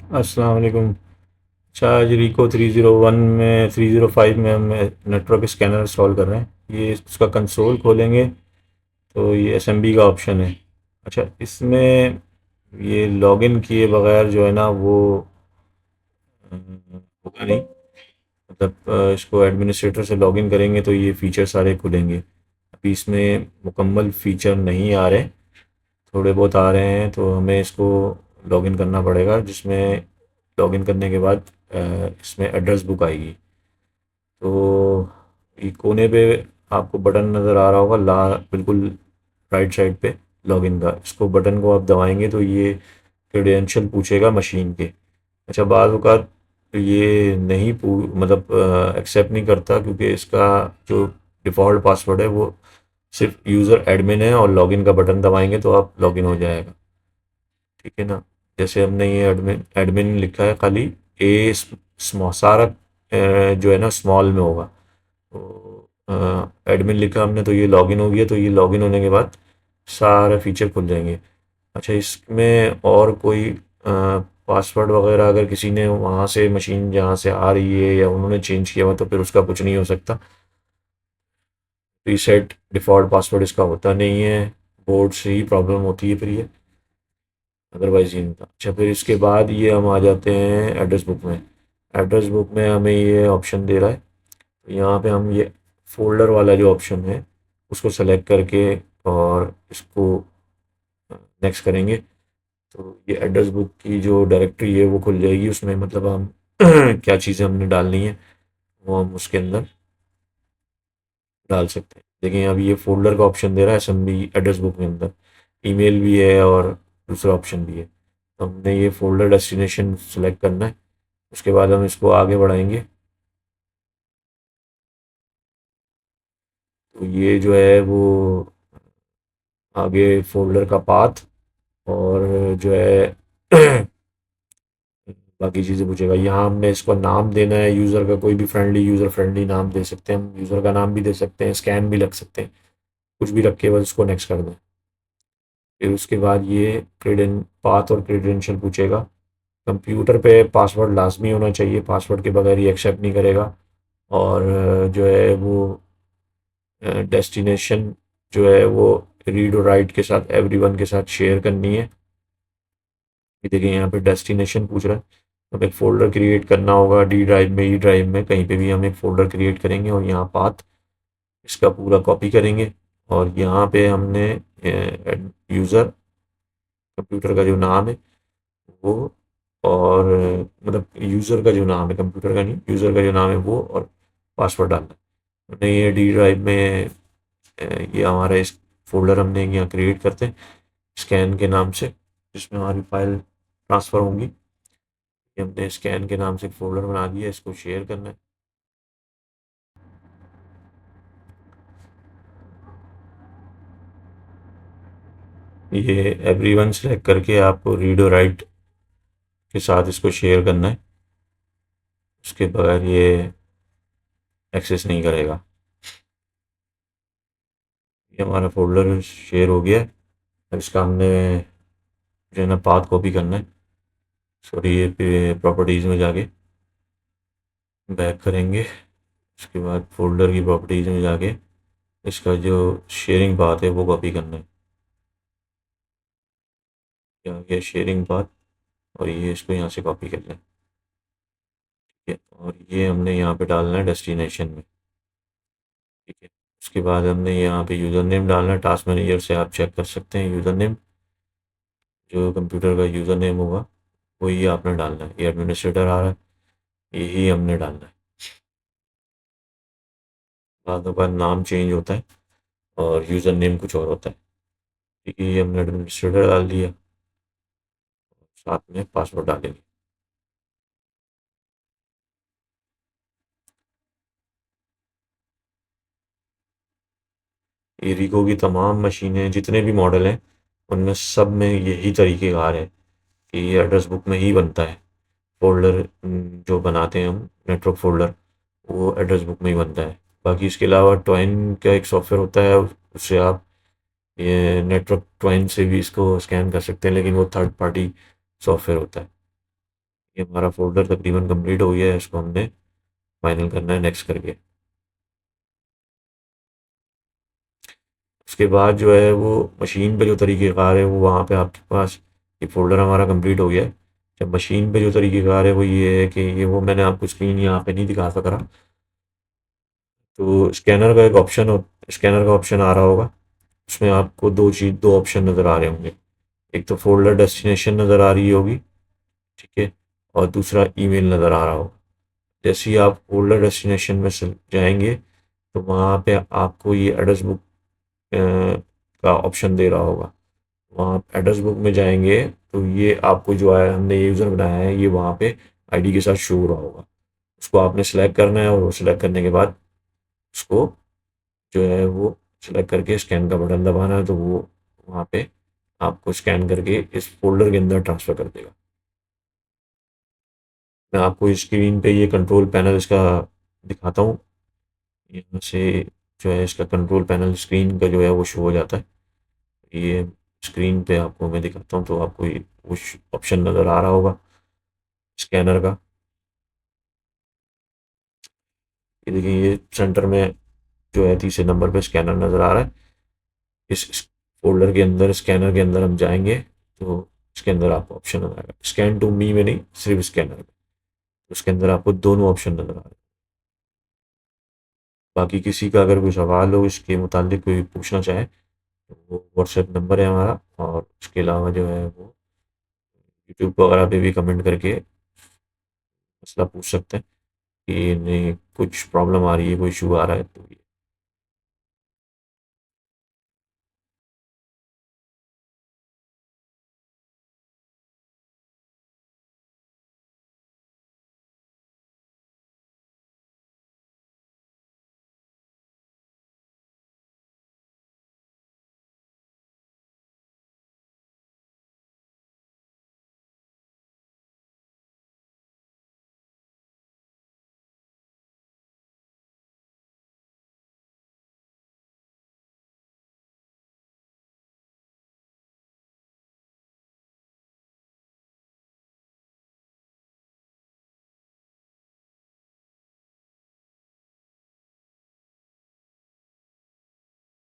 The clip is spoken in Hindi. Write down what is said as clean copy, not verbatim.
अस्सलाम वालेकुम। अच्छा, आज रिको 301 में 305 में हम नेटवर्क स्कैनर इंस्टॉल कर रहे हैं। ये उसका कंसोल खोलेंगे तो ये एसएमबी का ऑप्शन है। अच्छा, इसमें ये लॉगिन किए बगैर जो है ना वो होगा नहीं। मतलब इसको एडमिनिस्ट्रेटर से लॉगिन करेंगे तो ये फ़ीचर सारे खुलेंगे। अभी इसमें मुकम्मल फ़ीचर नहीं आ रहे, थोड़े बहुत आ रहे हैं, तो हमें इसको लॉगिन करना पड़ेगा, जिसमें लॉगिन करने के बाद इसमें एड्रेस बुक आएगी। तो ये कोने पे आपको बटन नज़र आ रहा होगा, बिल्कुल राइट साइड पे, लॉगिन का। इसको बटन को आप दबाएंगे तो ये क्रेडेंशियल पूछेगा मशीन के। अच्छा, बाज़ अवक़ात ये नहीं मतलब एक्सेप्ट नहीं करता, क्योंकि इसका जो डिफ़ॉल्ट पासवर्ड है वो सिर्फ यूज़र एडमिन है, और लॉगिन का बटन दबाएंगे तो आप लॉगिन हो जाएगा। ठीक है ना। जैसे हमने ये एडमिन एडमिन लिखा है, खाली ए सारा जो है ना स्मॉल में होगा। तो एडमिन लिखा हमने तो ये लॉगिन हो गया, तो ये लॉगिन होने के बाद सारे फीचर खुल जाएंगे। अच्छा, इसमें और कोई पासवर्ड वगैरह अगर किसी ने वहाँ से मशीन जहाँ से आ रही है या उन्होंने चेंज किया हुआ, तो फिर उसका कुछ नहीं हो सकता। रीसेट डिफ़ॉल्ट पासवर्ड इसका होता नहीं है, बोर्ड से ही प्रॉब्लम होती है फिर ये, अदरवाइज ये नहीं था। अच्छा, फिर इसके बाद ये हम आ जाते हैं एड्रेस बुक में। एड्रेस बुक में हमें ये ऑप्शन दे रहा है, तो यहाँ पे हम ये फ़ोल्डर वाला जो ऑप्शन है उसको सेलेक्ट करके और इसको नेक्स्ट करेंगे, तो ये एड्रेस बुक की जो डायरेक्टरी है वो खुल जाएगी। उसमें मतलब हम क्या चीज़ें हमने डालनी है वो हम उसके अंदर डाल सकते हैं। देखिए, अभी ये फ़ोल्डर का ऑप्शन दे रहा है असेंबली एड्रेस बुक के अंदर, ईमेल भी है और दूसरा ऑप्शन भी है। तो हमने ये फ़ोल्डर डेस्टिनेशन सेलेक्ट करना है। उसके बाद हम इसको आगे बढ़ाएंगे, तो ये जो है वो आगे फ़ोल्डर का पाथ और जो है बाकी चीज़ें पूछेगा। यहाँ हमने इसको नाम देना है यूज़र का, कोई भी फ्रेंडली यूज़र फ्रेंडली नाम दे सकते हैं हम, यूज़र का नाम भी दे सकते हैं, स्कैन भी लग सकते हैं, कुछ भी रख के बस उसको नेक्स्ट कर दें। फिर उसके बाद ये क्रेडेन पाथ और क्रेडेंशियल पूछेगा। कंप्यूटर पे पासवर्ड लाजमी होना चाहिए, पासवर्ड के बगैर ये एक्सेप्ट नहीं करेगा। और जो है वो डेस्टिनेशन जो है वो रीड और राइट के साथ एवरीवन के साथ शेयर करनी है। ये देखिए, यहाँ पे डेस्टिनेशन पूछ रहा है, हमें एक फ़ोल्डर क्रिएट करना होगा, डी ड्राइव में, ई ड्राइव में, कहीं पे भी हम एक फ़ोल्डर क्रिएट करेंगे और यहाँ पाथ इसका पूरा कॉपी करेंगे। और यहाँ पे हमने यूज़र कंप्यूटर का जो नाम है वो, और मतलब यूज़र का जो नाम है, कंप्यूटर का नहीं, यूज़र का जो नाम है वो, और पासवर्ड डालना है। हमने ये डी ड्राइव में ये हमारा इस फोल्डर हमने यहाँ क्रिएट करते हैं स्कैन के नाम से, जिसमें हमारी फाइल ट्रांसफ़र होंगी। ये हमने स्कैन के नाम से एक फ़ोल्डर बना दिया, इसको शेयर करना है। ये एवरीवन सेलेक्ट करके आपको रीड और राइट के साथ इसको शेयर करना है, उसके बगैर ये एक्सेस नहीं करेगा। ये हमारा फ़ोल्डर शेयर हो गया है। अब इसका हमने जो है ना पाथ कॉपी करना है। सॉरी, ये प्रॉपर्टीज़ में जाके बैक करेंगे, उसके बाद फ़ोल्डर की प्रॉपर्टीज़ में जाके इसका जो शेयरिंग पाथ है वो कॉपी करना है। यहाँ ये शेयरिंग पाथ, और ये इसको यहाँ से कॉपी कर लें। ठीक है, और ये हमने यहाँ पे डालना है डेस्टिनेशन में। ठीक है, उसके बाद हमने यहाँ पे यूज़र नेम डालना है। टास्क मैनेजर से आप चेक कर सकते हैं यूज़र नेम, जो कंप्यूटर का यूज़र नेम होगा वही आपने डालना है। ये एडमिनिस्ट्रेटर आ रहा है, यही हमने डालना है। बाद में नाम चेंज होता है और यूज़र नेम कुछ और होता है। ठीक है, ये हमने एडमिनिस्ट्रेटर डाल दिया, साथ में पासवर्ड डालेंगे। ये रिको की तमाम मशीनें जितने भी मॉडल हैं उनमें सब में यही तरीक़ेकार है कि ये एड्रेस बुक में ही बनता है। फ़ोल्डर जो बनाते हैं हम नेटवर्क फ़ोल्डर, वो एड्रेस बुक में ही बनता है। बाकी इसके अलावा ट्वाइन का एक सॉफ्टवेयर होता है, उससे आप ये नेटवर्क ट्वाइन से भी इसको स्कैन कर सकते हैं, लेकिन वो थर्ड पार्टी सॉफ्टवेयर होता है। ये हमारा फ़ोल्डर तकरीबन कंप्लीट हो गया है, इसको हमने फाइनल करना है नेक्स्ट करके। उसके बाद जो है वो मशीन पे जो तरीक़ेकार है वो वहाँ पे आपके पास ये फ़ोल्डर हमारा कंप्लीट हो गया है। जब मशीन पे जो तरीक़ेकार है वो ये है कि ये वो मैंने आपको स्क्रीन यहाँ पे नहीं दिखा सक रहा। तो स्कैनर का ऑप्शन आ रहा होगा, उसमें आपको 2 ऑप्शन नज़र आ रहे होंगे। एक तो फ़ोल्डर डेस्टिनेशन नज़र आ रही होगी, ठीक है? और दूसरा ईमेल नज़र आ रहा होगा। जैसे ही आप फ़ोल्डर डेस्टिनेशन में से जाएँगे, तो वहाँ पे आपको ये एड्रेस बुक का ऑप्शन दे रहा होगा। वहाँ एड्रेस बुक में जाएँगे, तो ये आपको जो है हमने ये यूज़र बनाया है, ये वहाँ पे आईडी के साथ शो हो रहा होगा। उसको आपने सेलेक्ट करना है और वो सेलेक्ट करने के बाद उसको जो है वो सेलेक्ट करके स्कैन का बटन दबाना है, तो वो वहाँ पे आपको स्कैन करके इस फ़ोल्डर के अंदर ट्रांसफ़र कर देगा। मैं आपको स्क्रीन पे ये कंट्रोल पैनल इसका दिखाता हूँ। यहाँ से जो है इसका कंट्रोल पैनल स्क्रीन का जो है वो शो हो जाता है। ये स्क्रीन पे आपको मैं दिखाता हूँ, तो आपको ये वो ऑप्शन नज़र आ रहा होगा स्कैनर का। ये देखिए, ये सेंटर में जो है तीसरे नंबर पे स्कैनर नज़र आ रहा है। इस फ़ोल्डर के अंदर स्कैनर के अंदर हम जाएँगे, तो इसके अंदर आपको ऑप्शन नज़र आएगा। स्कैन टू मी में नहीं, सिर्फ़ स्कैनर में। उसके अंदर आपको दोनों ऑप्शन नज़र आ रहे हैं। बाकी किसी का अगर कोई सवाल हो इसके मुतालिक कोई पूछना चाहे, तो वो व्हाट्सएप नंबर है हमारा, और उसके अलावा जो है वो यूट्यूब वगैरह पे भी कमेंट करके मसला पूछ सकते हैं कि नहीं कुछ प्रॉब्लम आ रही है, कोई इशू आ रहा है, तो ये